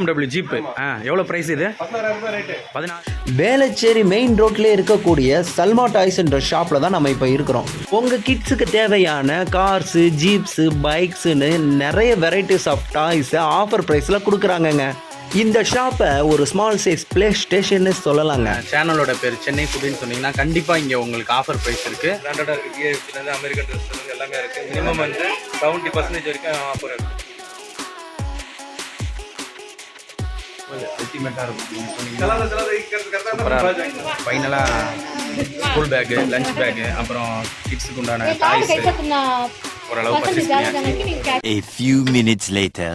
BMW jeep. எவ்வளோ price இது? 16. Velachery main ரோட்லேயே இருக்கக்கூடிய சல்மா டாய்ஸ்ன்ற ஷாப்பில் தான் நம்ம இப்போ இருக்கிறோம். உங்கள் கிட்ஸுக்கு தேவையான கார்ஸு, ஜீப்ஸு, பைக்ஸுன்னு நிறைய வெரைட்டிஸ் ஆஃப் டாய்ஸை ஆஃபர் ப்ரைஸில் கொடுக்குறாங்கங்க. இந்த ஷாப்பை ஒரு ஸ்மால் சைஸ் பிளே ஸ்டேஷன்னு சொல்லலாங்க. சேனலோட பேர் சென்னை ஃபுட்டுன்னு சொன்னீங்கன்னா கண்டிப்பாக இங்கே உங்களுக்கு ஆஃபர் ப்ரைஸ் இருக்குது. பிராண்டடாக இருக்குது. விஎஃப்லேருந்து அமெரிக்கன் ரெஸ்டாரண்ட் எல்லாமே இருக்குது. மினிமம் வந்து 70% வரைக்கும் ஆஃபர் இருக்குது. அல்டிமேட்டாக இருக்கும். ஃபைனலாக ஸ்கூல் பேக்கு, லஞ்ச் பேக்கு, அப்புறம் கிட்ஸுக்கு உண்டான டாய்ஸு ஓரளவு பர்ச்சேஸ் பண்ணியாச்சு. A few minutes later.